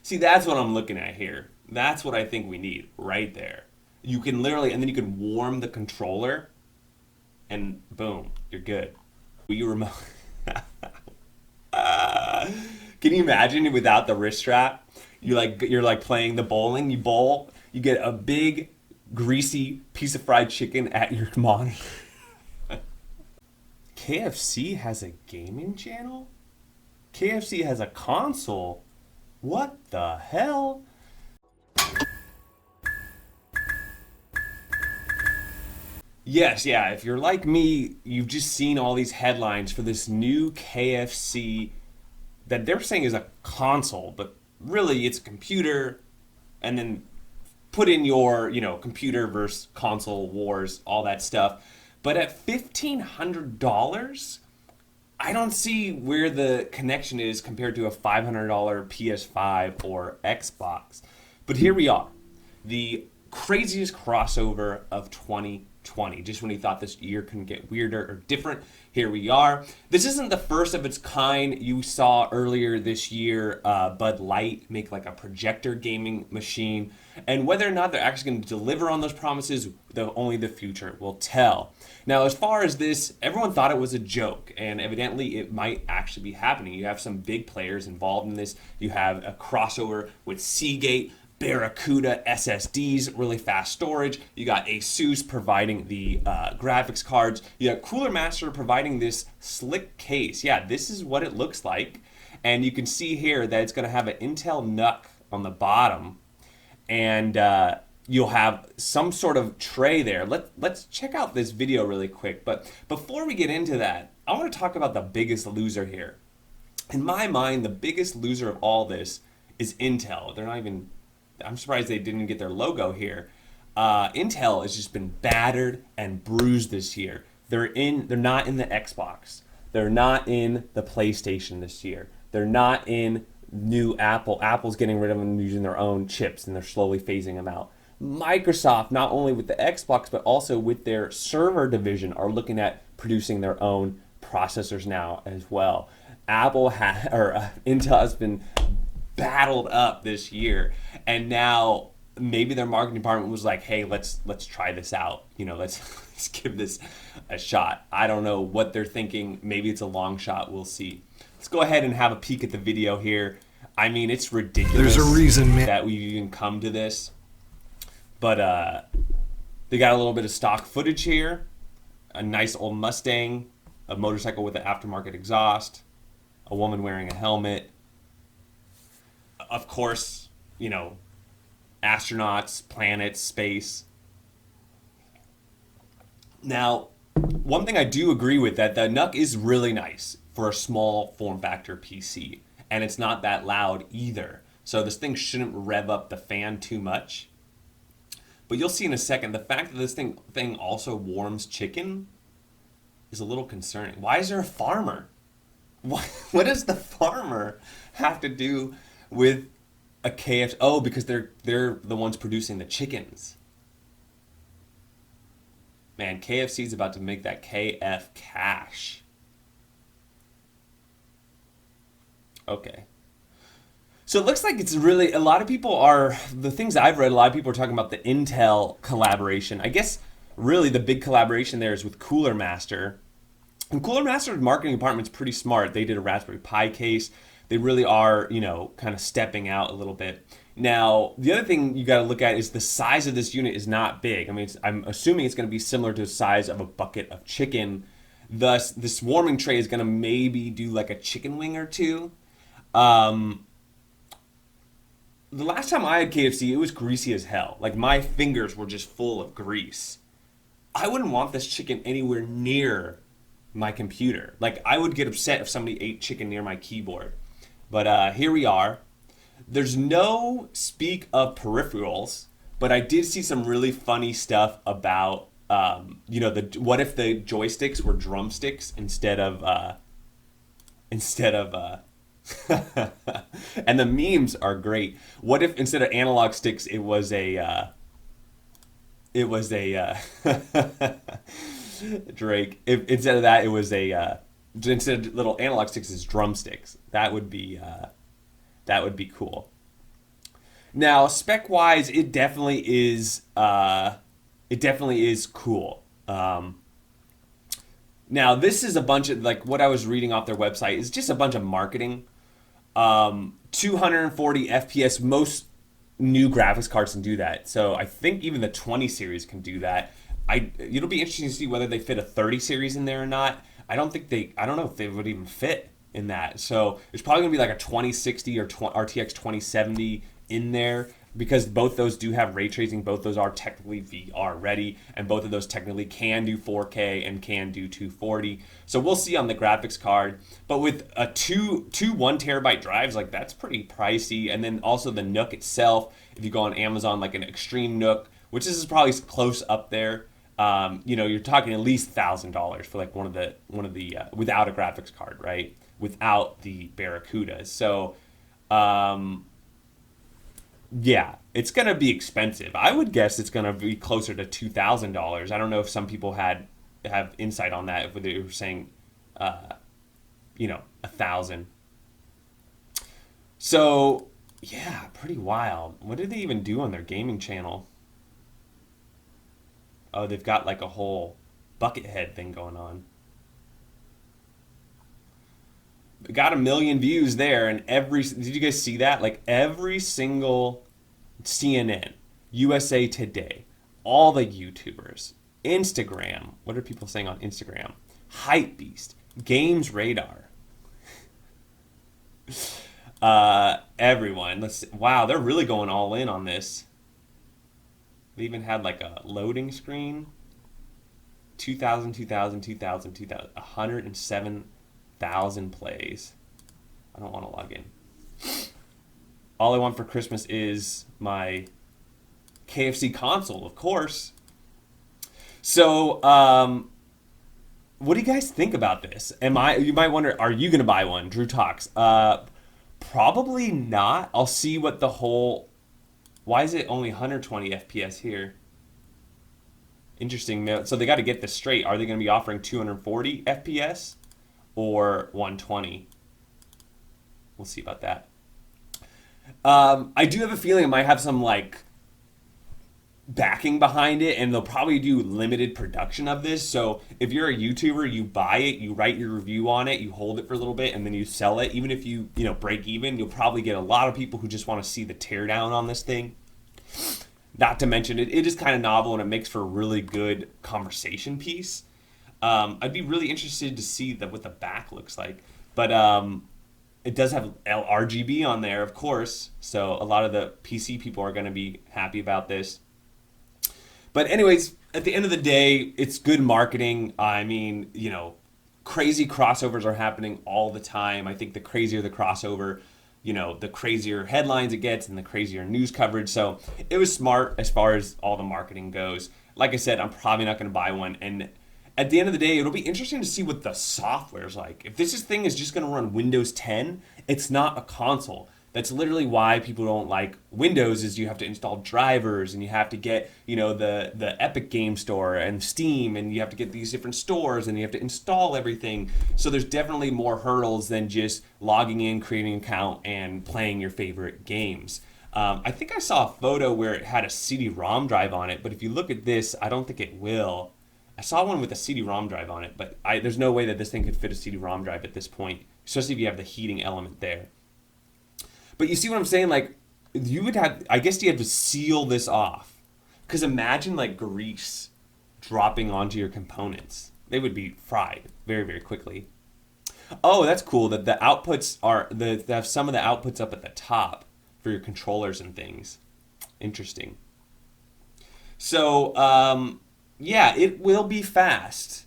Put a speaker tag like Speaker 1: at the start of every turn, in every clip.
Speaker 1: See, that's what I'm looking at here. That's what I think we need right there. You can literally, and then you can warm the controller, and boom, you're good. You remote. Can you imagine without the wrist strap? You're like playing the bowling. You bowl. You get a big, greasy piece of fried chicken at your monitor. KFC has a gaming channel? KFC has a console? What the hell? Yes, yeah, if you're like me, you've just seen all these headlines for this new KFC that they're saying is a console, but really it's a computer, and then put in your, computer versus console wars, all that stuff. But at $1,500, I don't see where the connection is compared to a $500 PS5 or Xbox. But here we are, the craziest crossover of 2020. Just when you thought this year couldn't get weirder or different, here we are. This isn't the first of its kind. You saw earlier this year Bud Light make like a projector gaming machine. And whether or not they're actually going to deliver on those promises, only the future will tell. Now, as far as this, everyone thought it was a joke, and evidently it might actually be happening. You have some big players involved in this. You have a crossover with Seagate, Barracuda SSDs, really fast storage. You got Asus providing the graphics cards. You got Cooler Master providing this slick case. Yeah, this is what it looks like. And you can see here that it's going to have an Intel NUC on the bottom. And you'll have some sort of tray there. Let's check out this video really quick. But before we get into that, I want to talk about the biggest loser here. In my mind, the biggest loser of all this is Intel. I'm surprised they didn't get their logo here. Intel has just been battered and bruised this year. They're not in the Xbox. They're not in the PlayStation this year. They're not in new Apple. Apple's getting rid of them using their own chips, and they're slowly phasing them out. Microsoft, not only with the Xbox, but also with their server division, are looking at producing their own processors now as well. Intel has been battled up this year, and now maybe their marketing department was like, hey, let's try this out, let's give this a shot. I don't know what they're thinking. Maybe it's a long shot. We'll see. Let's go ahead and have a peek at the video here. I mean, it's ridiculous.
Speaker 2: There's a reason, man,
Speaker 1: that we've even come to this, but they got a little bit of stock footage here. A nice old Mustang, a motorcycle with an aftermarket exhaust, a woman wearing a helmet. Of course, astronauts, planets, space. Now, one thing I do agree with, that the NUC is really nice for a small form factor PC, and it's not that loud either. So this thing shouldn't rev up the fan too much. But you'll see in a second, the fact that this thing also warms chicken is a little concerning. Why is there a farmer? What does the farmer have to do with a KFC? Oh, because they're the ones producing the chickens. Man, KFC's about to make that KF cash. Okay. So it looks like it's really, a lot of people are, the things I've read, a lot of people are talking about the Intel collaboration. I guess really the big collaboration there is with Cooler Master. And Cooler Master's marketing department's pretty smart. They did a Raspberry Pi case. They really are, kind of stepping out a little bit. Now, the other thing you got to look at is the size of this unit is not big. I mean, I'm assuming it's going to be similar to the size of a bucket of chicken. Thus, this warming tray is going to maybe do like a chicken wing or two. The last time I had KFC, it was greasy as hell. Like, my fingers were just full of grease. I wouldn't want this chicken anywhere near my computer. Like, I would get upset if somebody ate chicken near my keyboard. But here we are. There's no speak of peripherals, but I did see some really funny stuff about, what if the joysticks were drumsticks instead of and the memes are great. What if instead of analog sticks, it was a Drake. If instead of that, it was instead of little analog sticks, it's drumsticks. That would be cool. Now, spec wise, it definitely is. It definitely is cool. Now, this is a bunch of like what I was reading off their website is just a bunch of marketing. 240 FPS. Most new graphics cards can do that. So I think even the 20 series can do that. It'll be interesting to see whether they fit a 30 series in there or not. I don't know if they would even fit in that. So it's probably gonna be like a 2060 or RTX 2070 in there because both those do have ray tracing. Both those are technically VR ready, and both of those technically can do 4K and can do 240. So we'll see on the graphics card. But with a two 1 terabyte drives, like that's pretty pricey. And then also the Nook itself, if you go on Amazon, like an Extreme Nook, which this is probably close up there. You're talking at least $1,000 for like one of the without a graphics card, right? Without the Barracudas. So yeah, it's gonna be expensive. I would guess it's gonna be closer to $2,000. I don't know if some people have insight on that. If they were saying, 1,000. So yeah, pretty wild. What did they even do on their gaming channel? Oh, they've got like a whole bucket head thing going on. Got a million views there, and did you guys see that? Like every single CNN, USA Today, all the YouTubers, Instagram. What are people saying on Instagram? Hypebeast, Games Radar. Everyone. Wow, they're really going all in on this. They even had like a loading screen. 2,000, 2,000, 2,000, 2,000, 107,000 plays. I don't want to log in. All I want for Christmas is my KFC console, of course. So, what do you guys think about this? You might wonder, are you going to buy one? Drew Talks. Probably not. I'll see what the whole... Why is it only 120 FPS here? Interesting. So they got to get this straight. Are they going to be offering 240 FPS or 120? We'll see about that. I do have a feeling it might have some like backing behind it, and they'll probably do limited production of this. So if you're a YouTuber, you buy it, you write your review on it, you hold it for a little bit, and then you sell it. Even if you break even, you'll probably get a lot of people who just want to see the teardown on this thing. Not to mention it is kind of novel, and it makes for a really good conversation piece. I'd be really interested to see what the back looks like, but it does have RGB on there, of course. So a lot of the PC people are going to be happy about this. But anyways, at the end of the day, it's good marketing. I mean, crazy crossovers are happening all the time. I think the crazier the crossover, the crazier headlines it gets and the crazier news coverage. So it was smart as far as all the marketing goes. Like I said, I'm probably not going to buy one. And at the end of the day, it'll be interesting to see what the software's like. If this thing is just going to run Windows 10, it's not a console. That's literally why people don't like Windows, is you have to install drivers and you have to get, the Epic Game Store and Steam, and you have to get these different stores and you have to install everything. So there's definitely more hurdles than just logging in, creating an account, and playing your favorite games. I think I saw a photo where it had a CD-ROM drive on it, but if you look at this, I don't think it will. I saw one with a CD-ROM drive on it, but there's no way that this thing could fit a CD-ROM drive at this point, especially if you have the heating element there. But you see what I'm saying? Like, I guess you have to seal this off. Because imagine like grease dropping onto your components. They would be fried very, very quickly. Oh, that's cool that the outputs they have some of the outputs up at the top for your controllers and things. Interesting. So, yeah, it will be fast.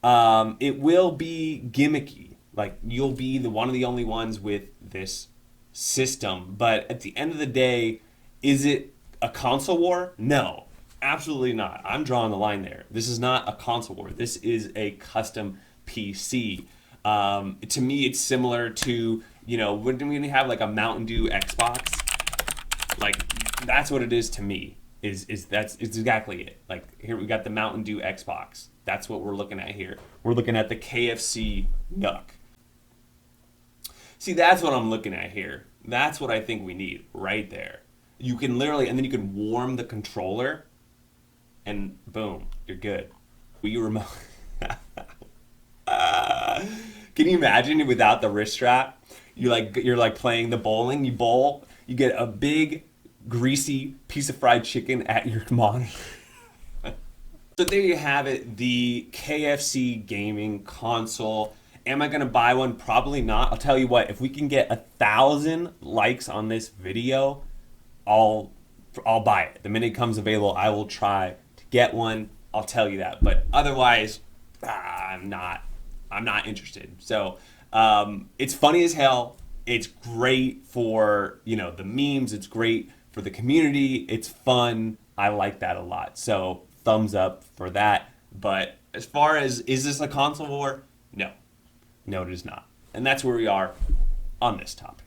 Speaker 1: It will be gimmicky. Like, you'll be one of the only ones with this system. But at the end of the day, is it a console war? No, absolutely not. I'm drawing the line there. This is not a console war. This is a custom PC. To me, it's similar to, when we have like a Mountain Dew Xbox. Like, that's what it is to me. It's exactly it. Like, here we got the Mountain Dew Xbox. That's what we're looking at here. We're looking at the KFC Nook. See, that's what I'm looking at here. That's what I think we need right there. You can literally, and then you can warm the controller, and boom, you're good. Wii remote. Can you imagine it without the wrist strap? You're like playing the bowling. You bowl. You get a big, greasy piece of fried chicken at your monitor. So there you have it, the KFC gaming console. Am I gonna buy one? Probably not. I'll tell you what. If we can get 1,000 likes on this video, I'll I'll buy it. The minute it comes available, I will try to get one. I'll tell you that. But otherwise, I'm not. I'm not interested. So it's funny as hell. It's great for the memes. It's great for the community. It's fun. I like that a lot. So thumbs up for that. But as far as is this a console war? No, no, it is not. And that's where we are on this topic.